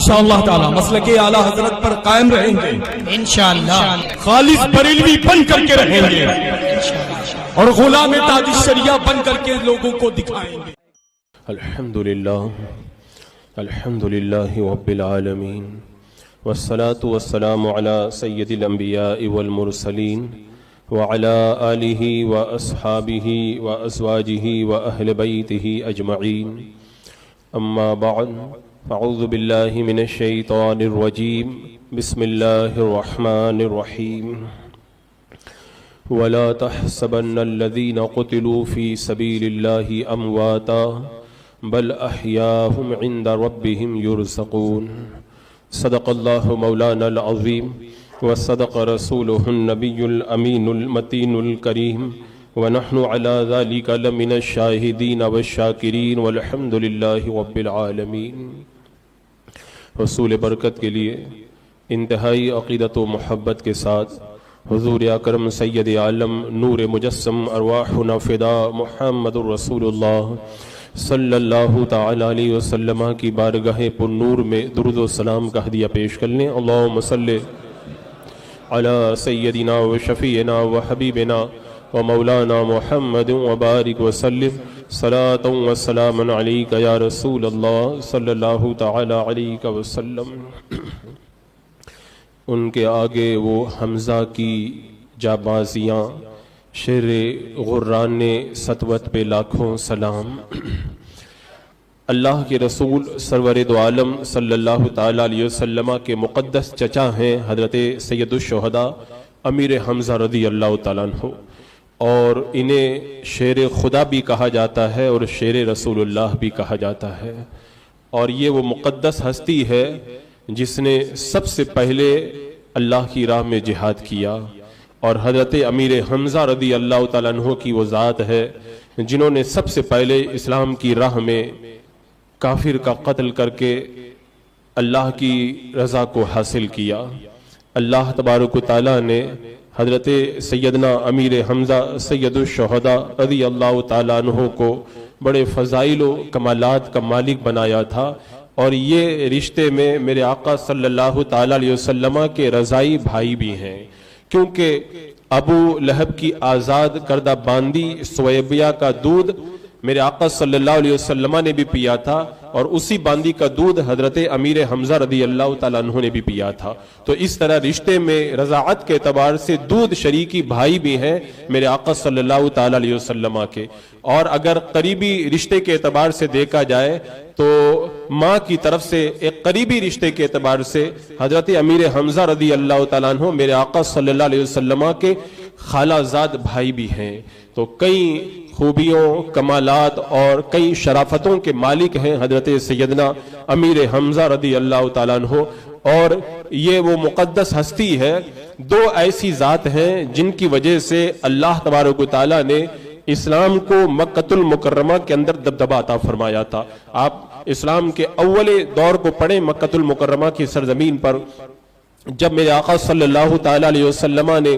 انشاءاللہ تعالی مسلک اعلی حضرت پر قائم رہیں گے انشاءاللہ خالص بریلوی بن کر کے رہیں گے اور غلام تاج الشریعہ بن کر کے لوگوں کو دکھائیں گے. الحمدللہ رب العالمین والصلاة والسلام على سید الانبیاء والمرسلین وعلى آلہ واصحابہ وازواجہ واہل بیتہ اجمعین. اما بعد فاعوذ باللہ من الشیطان الرجیم. بسم اللہ الرحمن الرحیم. ولا تحسبن الذين قتلوا في سبيل الله امواتا بل احياء عند ربهم يرزقون. صدق الله مولانا العظيم وصدق رسوله النبي الامين المتين الكريم ونحن على ذلك لمن الشاهدين والشاكرين والحمد لله رب العالمين. حصول برکت کے لیے انتہائی عقیدت و محبت کے ساتھ حضور اکرم سید عالم نور مجسم ارواحنا فدا محمد الرسول اللہ صلی اللہ تعالی علیہ وسلم کی بارگاہ پر نور میں درود و سلام کا ہدیہ پیش کر لیں. اللہم صلی علی سیدنا و شفیعنا و حبیبنا و مولانا محمد وبارک وسلم صلاۃ و سلام علیک یا رسول اللہ صلی اللہ تعالی علیہ وسلم. ان کے آگے وہ حمزہ کی جابازیاں شیر غران سطوت پہ لاکھوں سلام. اللہ کے رسول سرور دو عالم صلی اللہ تعالی علیہ وسلم کے مقدس چچا ہیں حضرت سید الشہداء امیر حمزہ رضی اللہ تعالیٰ عنہ، اور انہیں شیر خدا بھی کہا جاتا ہے اور شیر رسول اللہ بھی کہا جاتا ہے. اور یہ وہ مقدس ہستی ہے جس نے سب سے پہلے اللہ کی راہ میں جہاد کیا، اور حضرت امیر حمزہ رضی اللہ تعالیٰ عنہ کی وہ ذات ہے جنہوں نے سب سے پہلے اسلام کی راہ میں کافر کا قتل کر کے اللہ کی رضا کو حاصل کیا. اللہ تبارک و تعالیٰ نے حضرت سیدنا امیر حمزہ سید الشہداء رضی اللہ تعالیٰ عنہ کو بڑے فضائل و کمالات کا مالک بنایا تھا، اور یہ رشتے میں میرے آقا صلی اللہ تعالیٰ علیہ وسلم کے رضائی بھائی بھی ہیں، کیونکہ ابو لہب کی آزاد کردہ باندی سویبیہ کا دودھ میرے آقا صلی اللہ علیہ وسلم نے بھی پیا تھا، اور اسی باندی کا دودھ حضرت امیر حمزہ رضی اللہ تعالیٰ عنہ نے بھی پیا تھا. تو اس طرح رشتے میں رضاعت کے اعتبار سے دودھ شریکی بھائی بھی ہیں میرے آقا صلی اللہ تعالیٰ علیہ وسلم کے. اور اگر قریبی رشتے کے اعتبار سے دیکھا جائے تو ماں کی طرف سے ایک قریبی رشتے کے اعتبار سے حضرت امیر حمزہ رضی اللہ تعالیٰ عنہ میرے آقا صلی اللہ علیہ وسلم کے خالہ زاد بھائی بھی ہیں. تو کئی خوبیوں، کمالات اور کئی شرافتوں کے مالک ہیں حضرت سیدنا امیر حمزہ رضی اللہ تعالیٰ عنہ. اور یہ وہ مقدس ہستی ہے، دو ایسی ذات ہیں جن کی وجہ سے اللہ تبارک و تعالیٰ نے اسلام کو مکۃ المکرمہ کے اندر دبدبہ عطا فرمایا تھا. آپ اسلام کے اول دور کو پڑھیں مکۃ المکرمہ کی سرزمین پر جب میرے آقا صلی اللہ تعالیٰ علیہ وسلم نے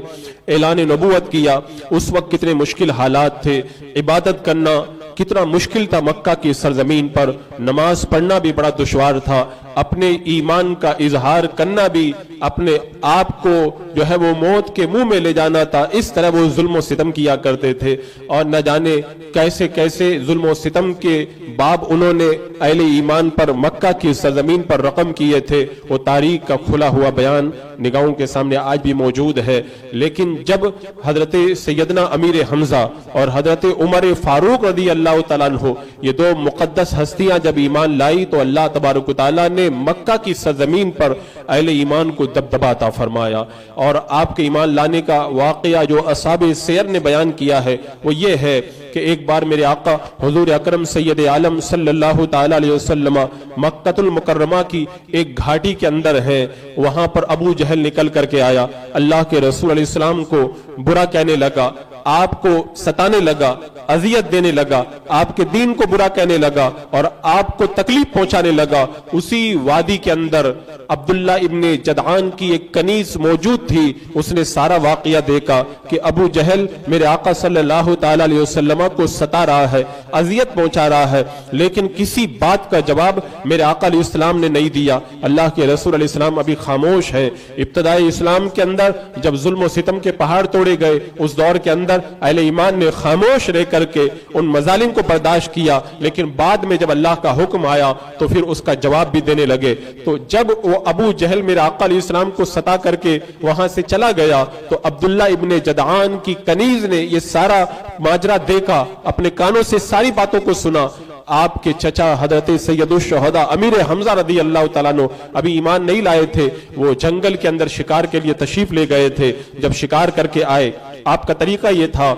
اعلان نبوت کیا، اس وقت کتنے مشکل حالات تھے، عبادت کرنا کتنا مشکل تھا مکہ کی سرزمین پر، نماز پڑھنا بھی بڑا دشوار تھا، اپنے ایمان کا اظہار کرنا بھی اپنے آپ کو جو ہے وہ موت کے منہ میں لے جانا تھا. اس طرح وہ ظلم و ستم کیا کرتے تھے، اور نہ جانے کیسے کیسے ظلم و ستم کے باب انہوں نے اہل ایمان پر مکہ کی سرزمین پر رقم کیے تھے. وہ تاریخ کا کھلا ہوا بیان نگاہوں کے سامنے آج بھی موجود ہے. لیکن جب حضرت سیدنا امیر حمزہ اور حضرت عمر فاروق رضی اللہ تعالیٰ عنہ یہ دو مقدس ہستیاں جب ایمان لائی تو اللہ تبارک و تعالیٰ نے مکہ کی سرزمین پر اہل ایمان کو دبدبہ عطا فرمایا. اور آپ کے ایمان لانے کا واقعہ جو اصحاب سیر نے بیان کیا ہے وہ یہ ہے کہ ایک بار میرے آقا حضور اکرم سید عالم صلی اللہ تعالی علیہ وسلم مکۃ المکرمہ کی ایک گھاٹی کے اندر ہے، وہاں پر ابو جہل نکل کر کے آیا، اللہ کے رسول علیہ السلام کو برا کہنے لگا. آپ کو ستانے لگا, اذیت دینے لگا, آپ کے دین کو برا کہنے لگا اور آپ کو تکلیف پہنچانے لگا, اسی وادی کے اندر عبداللہ ابن جدعان کی ایک کنیز موجود تھی. اس نے سارا واقعہ دیکھا کہ ابو جہل میرے آقا صلی اللہ تعالی علیہ وسلم کو ستا رہا ہے, اذیت پہنچا رہا ہے, لیکن کسی بات کا جواب میرے آقا علیہ السلام نے نہیں دیا. اللہ کے رسول علیہ السلام ابھی خاموش ہے. ابتدائی اسلام کے اندر جب ظلم و ستم کے پہاڑ توڑے گئے, اس دور کے اندر اہل ایمان نے خاموش رہ کر کے ان مظالم کو برداشت کیا, لیکن بعد میں جب اللہ کا حکم آیا تو پھر اس کا جواب بھی دینے لگے. تو جب وہ ابو جہل میرے آقا علیہ السلام کو ستا کر کے وہاں سے چلا گیا تو عبداللہ ابن جدعان کی کنیز نے یہ سارا ماجرا دیکھا, اپنے کانوں سے ساری باتوں کو سنا. آپ کے چچا حضرت سید الشہداء امیر حمزہ رضی اللہ تعالیٰ عنہ ابھی ایمان نہیں لائے تھے, وہ جنگل کے اندر شکار کے لیے تشریف لے گئے تھے. جب شکار کر کے آئے, آپ کا طریقہ یہ تھا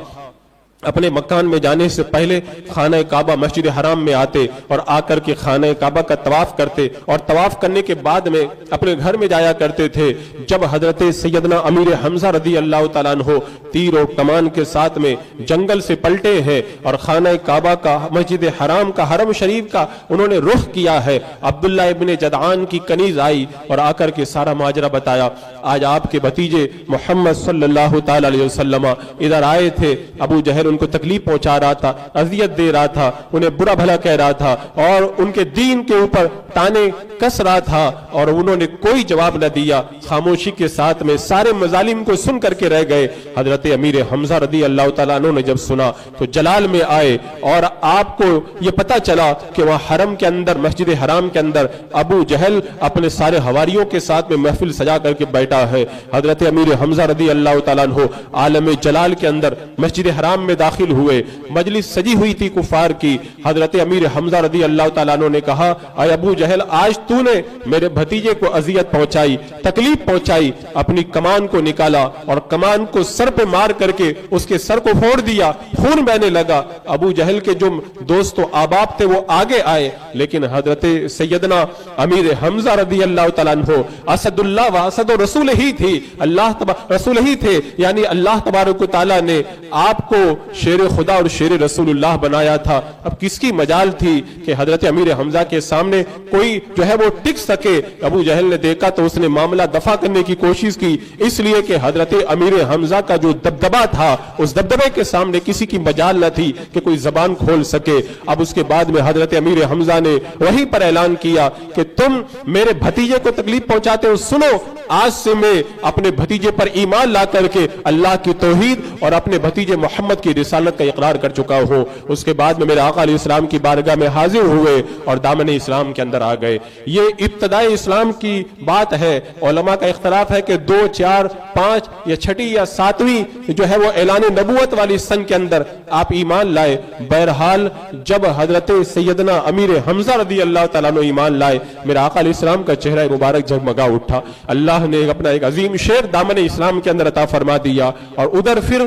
اپنے مکان میں جانے سے پہلے خانہ کعبہ مسجد حرام میں آتے اور آ کر کے خانہ کعبہ کا طواف کرتے, اور طواف کرنے کے بعد میں اپنے گھر میں جایا کرتے تھے. جب حضرت سیدنا امیر حمزہ رضی اللہ تعالیٰ عنہ تیر و کمان کے ساتھ میں جنگل سے پلٹے ہیں اور خانہ کعبہ کا مسجد حرام کا حرم شریف کا انہوں نے رخ کیا ہے, عبداللہ ابن جدعان کی کنیز آئی اور آ کر کے سارا ماجرا بتایا. آج آپ کے بھتیجے محمد صلی اللہ تعالی علیہ وسلم ادھر آئے تھے, ابو جہل ان کو تکلیف پہنچا رہا تھا, اذیت دے رہا تھا, انہیں برا بھلا کہہ رہا تھا اور ان کے دین کے اوپر تانے کس رہا تھا, اور انہوں نے کوئی جواب نہ دیا. خاموشی کے ساتھ میں سارے مظالم کو سن کر کے رہ گئے. حضرت امیر حمزہ رضی اللہ تعالیٰ عنہ نے جب سنا تو جلال میں آئے اور آپ کو یہ پتا چلا کہ وہاں حرم کے اندر مسجد حرام کے اندر ابو جہل اپنے سارے حواریوں کے ساتھ میں محفل سجا کر کے بیٹھا ہے. حضرت امیر حمزہ رضی اللہ تعالیٰ عنہ عالم جلال کے اندر مسجد حرام میں داخل ہوئے. مجلس سجی ہوئی تھی کفار کی. حضرت امیر حمزہ رضی اللہ تعالیٰ عنہ نے کہا, اے ابو جہل, آج تو نے میرے بھتیجے کو اذیت پہنچائی, تکلیف پہنچائی, اپنی کمان کو نکالا اور کمان کو سر پہ مار کر کے اس کے سر کو پھوڑ دیا, خون بہنے لگا. ابو جہل کے جو دوست و احباب تھے وہ آگے آئے, لیکن حضرت سیدنا امیر حمزہ رضی اللہ تعالیٰ عنہ اسد اللہ و اسد رسول ہی تھی, اللہ رسول ہی تھے, یعنی اللہ تبارک و تعالیٰ نے آپ کو شیر خدا اور شیر رسول اللہ بنایا تھا. اب کس کی مجال تھی کہ حضرت امیر حمزہ کے سامنے کوئی جو ہے وہ ٹک سکے. ابو جہل نے دیکھا تو اس نے معاملہ دفع کرنے کی کوشش کی, اس لیے کہ حضرت امیر حمزہ کا جو دبدبہ تھا اس دبدبے کے سامنے کسی کی مجال نہ تھی کہ کوئی زبان کھول سکے. اب اس کے بعد میں حضرت امیر حمزہ نے وہیں پر اعلان کیا کہ تم میرے بھتیجے کو تکلیف پہنچاتے ہو, سنو, آج سے میں اپنے بھتیجے پر ایمان لا کر کے اللہ کی توحید اور اپنے بھتیجے محمد کی رسالت کا اقرار کر چکا ہوں. اس کے بعد میں میرے آقا علیہ السلام کی بارگاہ میں حاضر ہوئے اور دامن اسلام کے اندر آ گئے. یہ ابتدائی اسلام کی بات ہے. علماء کا اختلاف ہے کہ 2, 4, 5 یا 6 یا 7ویں جو ہے وہ اعلان نبوت والی سن کے اندر آپ ایمان لائے. بہرحال جب حضرت سیدنا امیر حمزہ رضی اللہ تعالیٰ عنہ ایمان لائے, میرے آقا علیہ السلام کا چہرہ مبارک جگمگا اٹھا. اللہ نے اپنا ایک عظیم شیر دامن اسلام کے اندر عطا فرما دیا. اور ادھر پھر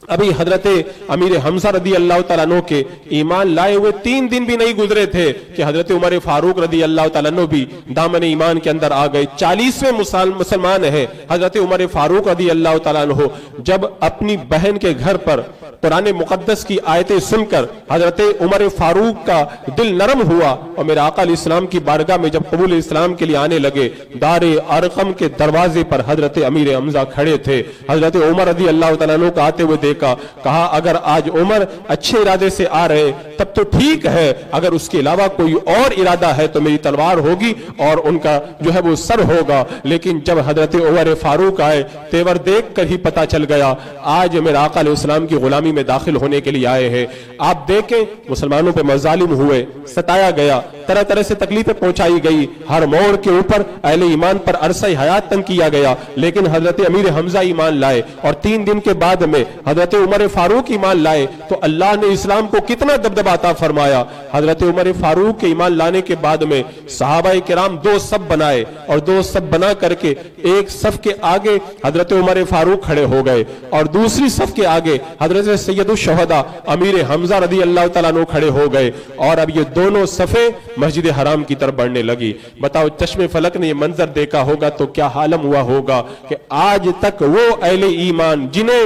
ابھی حضرت امیر حمزہ رضی اللہ تعالیٰ عنہ کے ایمان لائے ہوئے 3 دن بھی نہیں گزرے تھے کہ حضرت عمر فاروق رضی اللہ تعالیٰ عنہ بھی دامن ایمان کے اندر آ گئے. 40ویں مسلمان ہیں حضرت عمر فاروق رضی اللہ تعالیٰ عنہ. جب اپنی بہن کے گھر پر قرآن مقدس کی آیتیں سن کر حضرت عمر فاروق کا دل نرم ہوا اور میرے آقا علیہ السلام کی بارگاہ میں جب قبول اسلام کے لیے آنے لگے, دار ارقم کے دروازے پر حضرت امیر حمزہ کھڑے تھے. حضرت عمر رضی اللہ تعالیٰ عنہ کو آتے ہوئے دیکھا, کہا اگر آج عمر اچھے ارادے سے آ رہے تب تو ٹھیک ہے, اگر اس کے علاوہ کوئی اور ارادہ ہے تو میری تلوار ہوگی اور ان کا جو ہے وہ سر ہوگا. لیکن جب حضرت عمر فاروق آئے, تیور دیکھ کر ہی پتا چل گیا آج میرے آقا علیہ السلام کی غلامی میں داخل ہونے کے لیے آئے ہیں. آپ دیکھیں مسلمانوں پہ مظالم ہوئے, ستایا گیا, طرح طرح سے تکلیفیں پہنچائی گئی, ہر موڑ کے اوپر اہل ایمان پر عرصہ حیات تنگ کیا گیا, لیکن حضرت امیر حمزہ ایمان لائے. اور 3 دن کے بعد میں حضرت عمر فاروق ایمان لائے تو اللہ نے اسلام کو کتنا دبدبہ عطا فرمایا. حضرت عمر فاروق کے ایمان لانے کے بعد میں صحابہ کرام 2 صف بنائے اور 2 صف بنا کر کے ایک صف کے آگے حضرت عمر فاروق کھڑے ہو گئے اور دوسری صف کے آگے حضرت سید الشہداء امیر حمزہ رضی اللہ تعالیٰ عنہ کھڑے ہو گئے. اور اب یہ دونوں صفیں مسجد حرام کی طرف بڑھنے لگی. بتاؤ چشم فلک نے یہ منظر دیکھا ہوگا تو کیا حالم ہوا ہوگا کہ آج تک وہ اہل ایمان جنہیں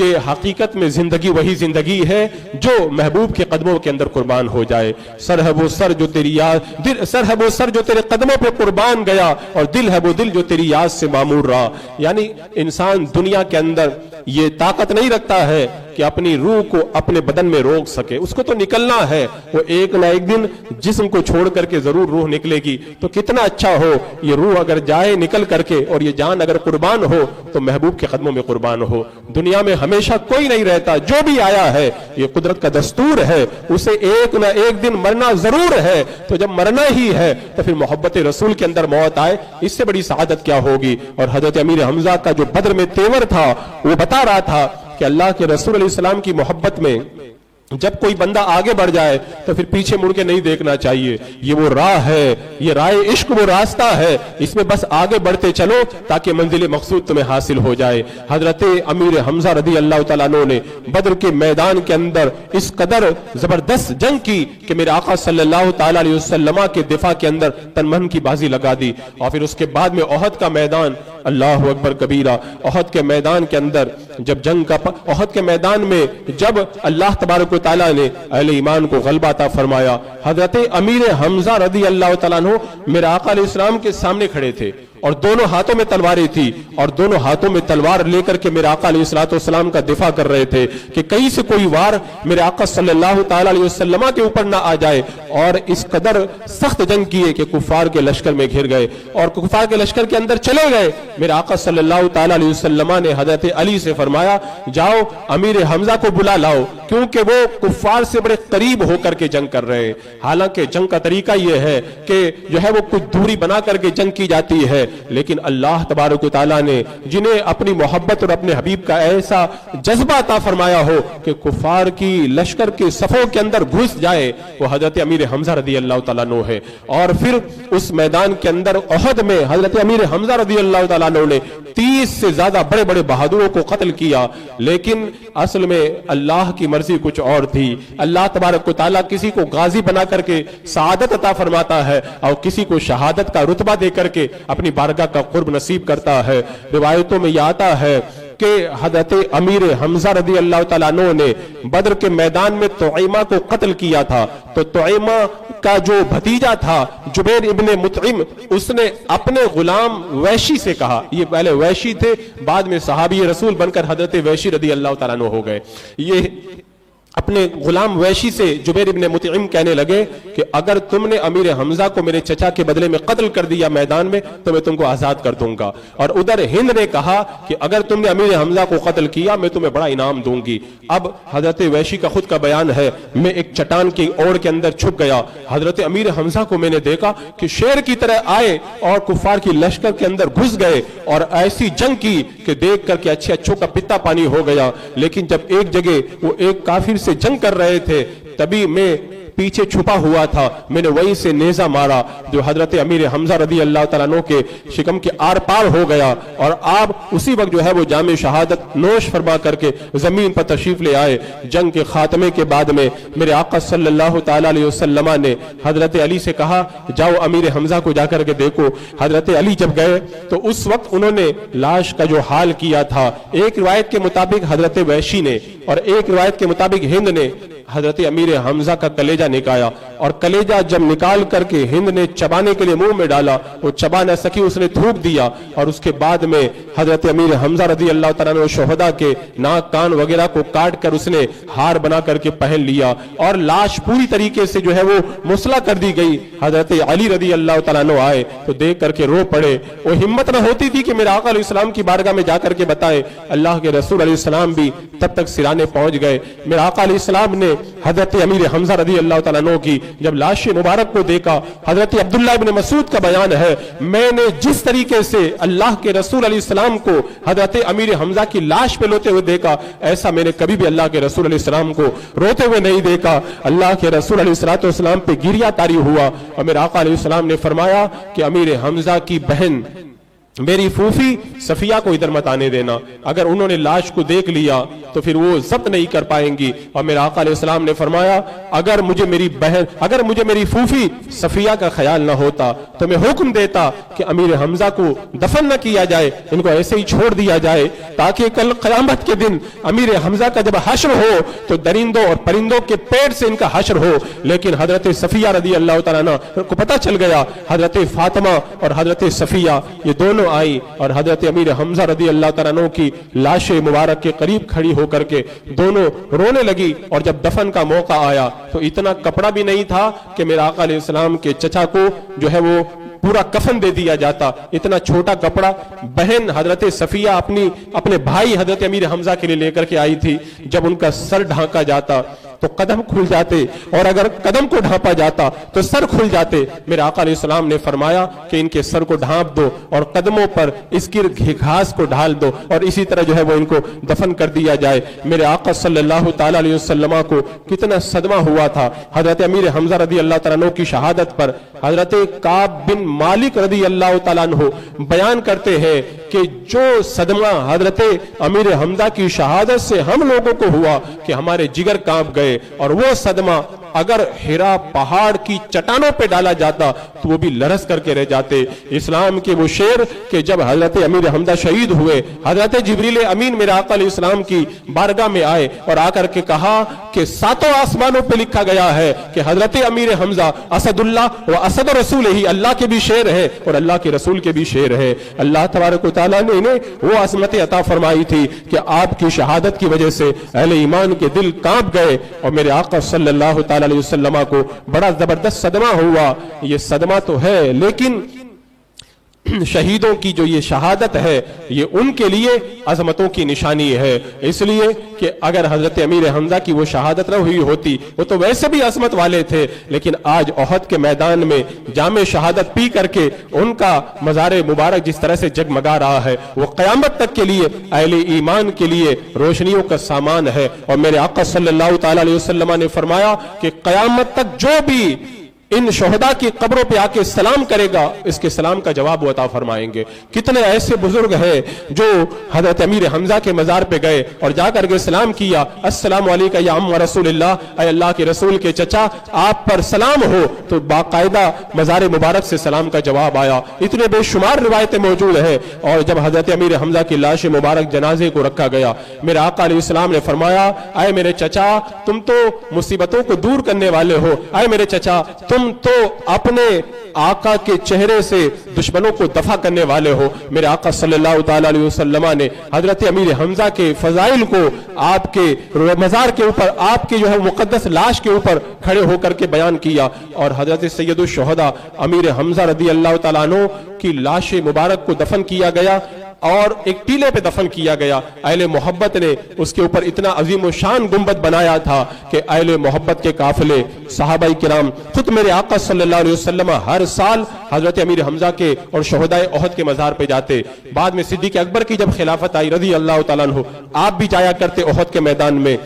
کہ حقیقت میں زندگی وہی زندگی ہے جو محبوب کے قدموں کے اندر قربان ہو جائے. سر ہے وہ سر جو تیری یاد سر ہے وہ سر جو تیرے قدموں پہ قربان گیا، اور دل ہے وہ دل جو تیری یاد سے معمور رہا. یعنی انسان دنیا کے اندر یہ طاقت نہیں رکھتا ہے کہ اپنی روح کو اپنے بدن میں روک سکے. اس کو تو نکلنا ہے، وہ ایک نہ ایک دن جسم کو چھوڑ کر کے ضرور روح نکلے گی. تو کتنا اچھا ہو یہ روح اگر جائے نکل کر کے، اور یہ جان اگر قربان ہو تو محبوب کے قدموں میں قربان ہو. دنیا میں ہمیشہ کوئی نہیں رہتا، جو بھی آیا ہے یہ قدرت کا دستور ہے، اسے ایک نہ ایک دن مرنا ضرور ہے. تو جب مرنا ہی ہے تو پھر محبت رسول کے اندر موت آئے، اس سے بڑی سعادت کیا ہوگی. اور حضرت امیر حمزہ کا جو بدر میں تیور تھا وہ بتا رہا تھا کہ اللہ کے رسول علیہ السلام کی محبت میں جب کوئی بندہ آگے بڑھ جائے تو پھر پیچھے مڑ کے نہیں دیکھنا چاہیے. یہ وہ راہ ہے، یہ راہ عشق وہ راستہ ہے، اس میں بس آگے بڑھتے چلو تاکہ منزل مقصود تمہیں حاصل ہو جائے. حضرت امیر حمزہ رضی اللہ تعالیٰ عنہ نے بدر کے میدان کے اندر اس قدر زبردست جنگ کی کہ میرے آقا صلی اللہ تعالیٰ علیہ وسلم کے دفاع کے اندر تن من کی بازی لگا دی. اور پھر اس کے بعد میں احد کا میدان، اللہ اکبر کبیرہ، احد کے میدان کے اندر جب جنگ کا احد کے میدان میں جب اللہ تبارک و تعالیٰ نے اہل ایمان کو غلبہ عطا فرمایا، حضرت امیر حمزہ رضی اللہ تعالیٰ عنہ میرے آقا علیہ السلام کے سامنے کھڑے تھے، اور دونوں ہاتھوں میں تلواریں تھی، اور دونوں ہاتھوں میں تلوار لے کر کے میرے آقا علیہ السلام کا دفاع کر رہے تھے کہ کہیں سے کوئی وار میرے آقا صلی اللہ تعالیٰ علیہ وسلم کے اوپر نہ آ جائے. اور اس قدر سخت جنگ کیے کہ کفار کے لشکر میں گھر گئے، اور کفار کے لشکر کے اندر چلے گئے. میرے آقا صلی اللہ تعالیٰ علیہ وسلم نے حضرت علی سے فرمایا جاؤ امیر حمزہ کو بلا لاؤ، کیونکہ وہ کفار سے بڑے قریب ہو کر کے جنگ کر رہے ہیں. حالانکہ جنگ کا طریقہ یہ ہے کہ جو ہے وہ کچھ دوری بنا کر کے جنگ کی جاتی ہے، لیکن اللہ تبارک و تعالیٰ نے جنہیں اپنی محبت اور اپنے حبیب کا ایسا جذبہ عطا فرمایا ہو کہ کفار کی لشکر کے صفوں کے اندر گھس جائے، وہ حضرت امیر حمزہ رضی اللہ تعالیٰ عنہ ہے. اور پھر اس میدان کے اندر احد میں حضرت امیر حمزہ رضی اللہ تعالیٰ عنہ نے 30 سے زیادہ بڑے بڑے بہادروں کو قتل کیا. لیکن اصل میں اللہ کی مرضی کچھ اور تھی. اللہ تبارک و تعالیٰ کسی کو غازی بنا کر کے سعادت عطا فرماتا ہے، اور کسی کو شہادت کا رتبہ دے کر کے اپنی بارگاہ کا قرب نصیب کرتا ہے. روایتوں میں یہ آتا ہے کہ حضرت امیر حمزہ رضی اللہ تعالیٰ عنہ نے بدر کے میدان میں طعیمہ کو قتل کیا تھا. تو طعیمہ کا جو بھتیجا تھا جبیر ابن مطعم، اس نے اپنے غلام ویشی سے کہا، یہ پہلے ویشی تھے، بعد میں صحابی رسول بن کر حضرت ویشی رضی اللہ تعالیٰ عنہ ہو گئے. یہ اپنے غلام ویشی سے جبیر ابن مطعم کہنے لگے کہ اگر تم نے امیر حمزہ کو میرے چچا کے بدلے میں قتل کر دیا میدان میں تو میں تم کو آزاد کر دوں گا. اور ادھر ہند نے کہا کہ اگر تم نے امیر حمزہ کو قتل کیا میں تمہیں بڑا انعام دوں گی. اب حضرت ویشی کا خود کا بیان ہے، میں ایک چٹان کی اوڑ کے اندر چھپ گیا، حضرت امیر حمزہ کو میں نے دیکھا کہ شیر کی طرح آئے اور کفار کی لشکر کے اندر گھس گئے، اور ایسی جنگ کی کہ دیکھ کر کے اچھے اچھوں کا پتا پانی ہو گیا. لیکن جب ایک جگہ وہ ایک کافر سے جنگ کر رہے تھے تبھی میں پیچھے چھپا ہوا تھا، میں نے وہیں سے نیزہ مارا جو حضرت امیر حمزہ رضی اللہ تعالیٰ عنہ کے شکم کے آر پار ہو گیا. اور آپ اسی وقت جو ہے وہ جام شہادت نوش فرما کر کے زمین پر تشریف لے آئے. جنگ کے خاتمے کے بعد میں میرے آقا صلی اللہ تعالیٰ علیہ وسلم نے حضرت علی سے کہا جاؤ امیر حمزہ کو جا کر کے دیکھو. حضرت علی جب گئے تو اس وقت انہوں نے لاش کا جو حال کیا تھا، ایک روایت کے مطابق حضرت ویشی نے اور ایک روایت کے مطابق ہند نے حضرت امیر حمزہ کا کلیجہ نکایا، اور کلیجہ جب نکال کر کے ہند نے چبانے کے لیے منہ میں ڈالا، وہ چبا نہ سکی، اس نے تھوک دیا. اور اس کے بعد میں حضرت امیر حمزہ رضی اللہ تعالیٰ عنہ شہداء کے ناک کان وغیرہ کو کاٹ کر اس نے ہار بنا کر کے پہن لیا، اور لاش پوری طریقے سے جو ہے وہ مسلح کر دی گئی. حضرت علی رضی اللہ تعالیٰ عنہ آئے تو دیکھ کر کے رو پڑے. وہ ہمت نہ ہوتی تھی کہ میرے آقا علیہ السلام کی بارگاہ میں جا کر کے بتائے. اللہ کے رسول علیہ السلام بھی تب تک سرانے پہنچ گئے. میرے آقا علیہ السلام نے حضرت امیر حمزہ رضی اللہ تعالیٰ عنہ کی جب لاش مبارک کو دیکھا، حضرت عبداللہ ابن مسعود کا بیان ہے میں نے جس طریقے سے اللہ کے رسول علیہ السلام کو حضرت امیر حمزہ کی لاش پہ روتے ہوئے دیکھا، ایسا میں نے کبھی بھی اللہ کے رسول علیہ السلام کو روتے ہوئے نہیں دیکھا. اللہ کے رسول علیہ السلام پہ گریہ طاری ہوا، اور میرے آقا علیہ السلام نے فرمایا کہ امیر حمزہ کی بہن میری پھوفی صفیہ کو ادھر مت آنے دینا. اگر انہوں نے لاش کو دیکھ لیا تو پھر وہ ضبط نہیں کر پائیں گی. اور میرے آقا علیہ السلام نے فرمایا اگر مجھے میری پھوفی صفیہ کا خیال نہ ہوتا تو میں حکم دیتا کہ امیر حمزہ کو دفن نہ کیا جائے, ان کو ایسے ہی چھوڑ دیا جائے, تاکہ کل قیامت کے دن امیر حمزہ کا جب حشر ہو تو درندوں اور پرندوں کے پیٹ سے ان کا حشر ہو. لیکن حضرت صفیہ رضی اللہ تعالیٰ عنہ کو پتہ چل گیا, حضرت فاطمہ اور حضرت صفیہ یہ دونوں آئی اور حضرت امیر حمزہ رضی اللہ تعالیٰ عنہ کی لاش مبارک کے قریب کھڑی ہو کر کے دونوں رونے لگی. اور جب دفن کا موقع آیا تو اتنا کپڑا بھی نہیں تھا کہ میرے آقا علیہ السلام کے چچا کو جو ہے وہ پورا کفن دے دیا جاتا, اتنا چھوٹا کپڑا. بہن حضرت صفیہ اپنے بھائی حضرت امیر حمزہ کے لیے لے کر کے آئی تھی. جب ان کا سر ڈھانکا جاتا تو قدم کھل جاتے, اور اگر قدم کو ڈھانپا جاتا تو سر کھل جاتے. میرے آقا علیہ السلام نے فرمایا کہ ان کے سر کو ڈھانپ دو اور قدموں پر اس کی گھاس کو ڈال دو, اور اسی طرح جو ہے وہ ان کو دفن کر دیا جائے. میرے آقا صلی اللہ تعالی علیہ وسلم کو کتنا صدمہ ہوا تھا حضرت امیر حمزہ رضی اللہ تعالیٰ عنہ کی شہادت پر. حضرت کعب بن مالک رضی اللہ تعالیٰ عنہ بیان کرتے ہیں کہ جو صدمہ حضرت امیر حمزہ کی شہادت سے ہم لوگوں کو ہوا کہ ہمارے جگر کانپ گئے, اور وہ صدمہ اگر ہرا پہاڑ کی چٹانوں پہ ڈالا جاتا تو وہ بھی لرز کر کے رہ جاتے. اسلام کے وہ شعر کہ جب حضرت امیر حمزہ شہید ہوئے, حضرت جبریل امین میرے آقا علیہ السلام کی بارگاہ میں آئے اور آ کر کے کہا کہ ساتوں آسمانوں پہ لکھا گیا ہے کہ حضرت امیر حمزہ اسد اللہ و اسد رسول ہی, اللہ کے بھی شعر ہے اور اللہ کے رسول کے بھی شعر ہے. اللہ تبارک و تعالیٰ نے انہیں وہ عظمت عطا فرمائی تھی کہ آپ کی شہادت کی وجہ سے اہل ایمان کے دل کانپ گئے, اور میرے آقا صلی اللہ تعالی علیہ وسلم کو بڑا زبردست صدمہ ہوا. یہ صدمہ تو ہے, لیکن شہیدوں کی جو یہ شہادت ہے یہ ان کے لیے عظمتوں کی نشانی ہے. اس لیے کہ اگر حضرت امیر حمزہ کی وہ شہادت نہ ہوئی ہوتی, وہ تو ویسے بھی عظمت والے تھے, لیکن آج احد کے میدان میں جام شہادت پی کر کے ان کا مزار مبارک جس طرح سے جگمگا رہا ہے وہ قیامت تک کے لیے اہل ایمان کے لیے روشنیوں کا سامان ہے. اور میرے آقا صلی اللہ تعالی علیہ وسلم نے فرمایا کہ قیامت تک جو بھی ان شہداء کی قبروں پہ آ کے سلام کرے گا اس کے سلام کا جواب وہ عطا فرمائیں گے. کتنے ایسے بزرگ ہیں جو حضرت امیر حمزہ کے مزار پہ گئے اور جا کر کے سلام کیا, السلام علیکم یا ام رسول اللہ, اے اللہ کے رسول کے چچا آپ پر سلام ہو, تو باقاعدہ مزار مبارک سے سلام کا جواب آیا. اتنے بے شمار روایتیں موجود ہیں. اور جب حضرت امیر حمزہ کی لاش مبارک جنازے کو رکھا گیا, میرے آقا علیہ السلام نے فرمایا اے میرے چچا تم تو مصیبتوں کو دور کرنے والے ہو, اے میرے چچا تم تو اپنے آقا کے چہرے سے دشمنوں کو دفع کرنے والے ہو. میرے آقا صلی اللہ تعالی علیہ وسلم نے حضرت امیر حمزہ کے فضائل کو آپ کے مزار کے اوپر, آپ کے جو ہے مقدس لاش کے اوپر کھڑے ہو کر کے بیان کیا. اور حضرت سید الشہداء امیر حمزہ رضی اللہ تعالیٰ عنہ کی لاش مبارک کو دفن کیا گیا اور ایک ٹیلے پہ دفن کیا گیا. اہل محبت نے اس کے اوپر اتنا عظیم و شان گنبد بنایا تھا کہ اہل محبت کے قافلے صحابہ کرام خود میرے آقا صلی اللہ علیہ وسلم ہر سال حضرت امیر حمزہ کے اور شہدائے احد کے مزار پہ جاتے. بعد میں صدیق اکبر کی جب خلافت آئی رضی اللہ تعالیٰ عنہ, آپ بھی جایا کرتے احد کے میدان میں.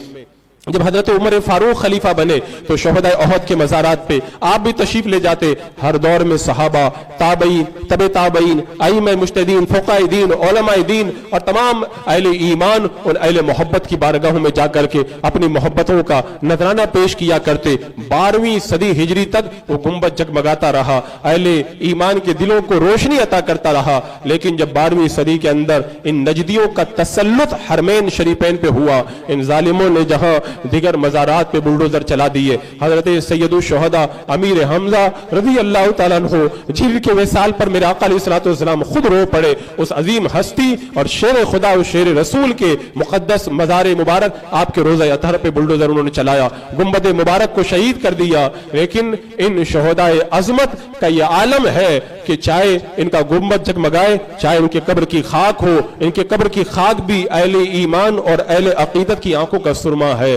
جب حضرت عمر فاروق خلیفہ بنے تو شہداء احد کے مزارات پہ آپ بھی تشریف لے جاتے. ہر دور میں صحابہ, تابعین, تبع تابعین, ائمہ مجتہدین, فقہاء دین, علماء دین اور تمام اہل ایمان اور اہل محبت کی بارگاہوں میں جا کر کے اپنی محبتوں کا نذرانہ پیش کیا کرتے. 12ویں صدی ہجری تک وہ گنبد جگمگاتا رہا, اہل ایمان کے دلوں کو روشنی عطا کرتا رہا. لیکن جب 12ویں صدی کے اندر ان نجدیوں کا تسلط حرمین شریفین پہ ہوا, ان ظالموں نے جہاں دیگر مزارات پہ بلڈوزر چلا دیے, حضرت سید الشہداء امیر حمزہ رضی اللہ تعالیٰ عنہ جن کے وصال پر میرے آقا علیہ الصلوۃ والسلام خود رو پڑے, اس عظیم ہستی اور شیر خدا اور شیر رسول کے مقدس مزار مبارک آپ کے روضہ اطہر پہ بلڈوزر انہوں نے چلایا, گنبد مبارک کو شہید کر دیا. لیکن ان شہداء عظمت کا یہ عالم ہے کہ چاہے ان کا گنبد جگمگائے, چاہے ان کے قبر کی خاک ہو, ان کے قبر کی خاک بھی اہل ایمان اور اہل عقیدت کی آنکھوں کا سرما ہے.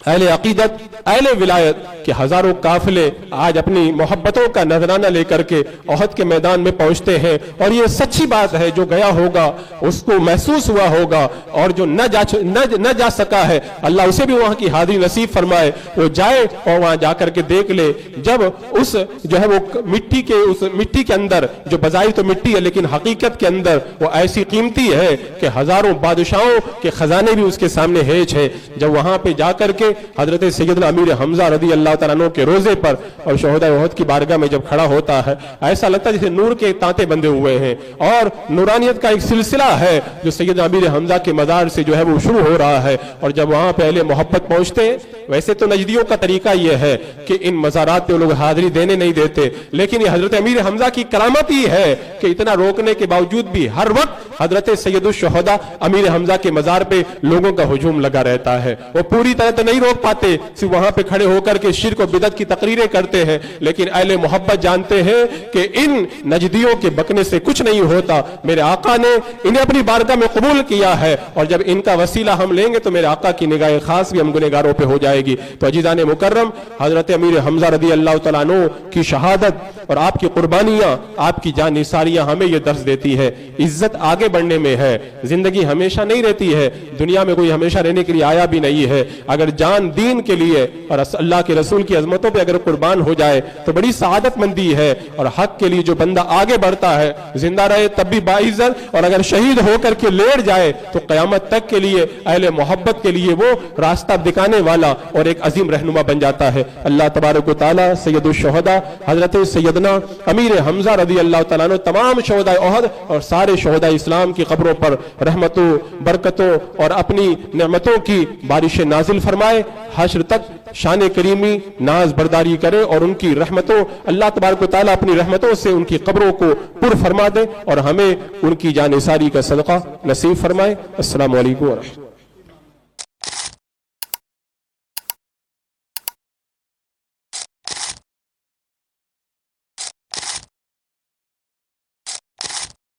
اہل عقیدت اہل ولایت کے ہزاروں قافلے آج اپنی محبتوں کا نذرانہ لے کر کے احد کے میدان میں پہنچتے ہیں، اور یہ سچی بات ہے، جو گیا ہوگا اس کو محسوس ہوا ہوگا، اور جو نہ جا سکا ہے اللہ اسے بھی وہاں کی حاضری نصیب فرمائے، وہ جائے اور وہاں جا کر کے دیکھ لے جب اس جو ہے وہ مٹی کے اندر، جو بظاہر تو مٹی ہے لیکن حقیقت کے اندر وہ ایسی قیمتی ہے کہ ہزاروں بادشاہوں کے خزانے بھی اس کے سامنے ہیج ہے، جب وہاں پہ جا کر کے حضرت سیدنا امیر حمزہ رضی اللہ تعالیٰ عنہ کے روزے پر اور شہداء احد کی بارگاہ میں جب کھڑا ہوتا ہے، ایسا لگتا ہے جیسے نور کے تانتے بندے ہوئے ہیں، اور نورانیت کا ایک سلسلہ ہے جو سیدنا امیر حمزہ کے مزار سے جو ہے وہ شروع ہو رہا ہے، اور جب وہاں پہ اہل محبت پہنچتے ہیں، ویسے تو نجدیوں کا طریقہ یہ ہے کہ ان مزارات پہ لوگ حاضری دینے نہیں دیتے، لیکن یہ حضرت امیر حمزہ کی کرامت ہی ہے کہ اتنا روکنے کے باوجود بھی ہر وقت حضرت سید الشہداء امیر حمزہ کے مزار پہ لوگوں کا ہجوم لگا رہتا ہے۔ وہ پوری طرح تو نہیں روک پاتے، صرف وہاں پہ کھڑے ہو کر کے شرک و بدعت کی تقریریں کرتے ہیں، لیکن اہل محبت جانتے ہیں کہ ان نجدیوں کے بکنے سے کچھ نہیں ہوتا، میرے آقا نے انہیں اپنی بارگاہ میں قبول کیا ہے، اور جب ان کا وسیلہ ہم لیں گے تو میرے آقا کی نگاہ خاص بھی ہم گنہگاروں پہ ہو جائے گی۔ تو عزیزان مکرم، حضرت امیر حمزہ رضی اللہ تعالیٰ عنہ کی شہادت اور آپ کی قربانیاں، آپ کی جان نثاریاں ہمیں یہ درس دیتی ہے، عزت آگے بڑھنے میں ہے، زندگی ہمیشہ نہیں رہتی ہے، دنیا میں کوئی ہمیشہ رہنے کے لیے آیا بھی نہیں ہے، اگر جان دین کے لیے اور اللہ کے رسول کی عظمتوں پہ اگر قربان ہو جائے تو بڑی سعادت مندی ہے، اور حق کے لیے جو بندہ آگے بڑھتا ہے زندہ رہے تب بھی باعزت، اور اگر شہید ہو کر کے لیٹ جائے تو قیامت تک کے لیے اہل محبت کے لیے وہ راستہ دکھانے والا اور ایک عظیم رہنما بن جاتا ہے۔ اللہ تبارک و تعالی سید الشہداء حضرت سیدنا امیر حمزہ رضی اللہ تعالیٰ عنہ تمام شہداء احد اور سارے شہداء اسلام کی قبروں پر رحمتوں، برکتوں اور اپنی نعمتوں کی بارش نازل فرمائے، حشر تک شان کریمی ناز برداری کرے، اور ان کی رحمتوں اللہ تبارک و تعالیٰ اپنی رحمتوں سے ان کی قبروں کو پر فرما دے، اور ہمیں ان کی جان نثاری کا صدقہ نصیب فرمائے۔ السلام علیکم ورحمۃ اللہ۔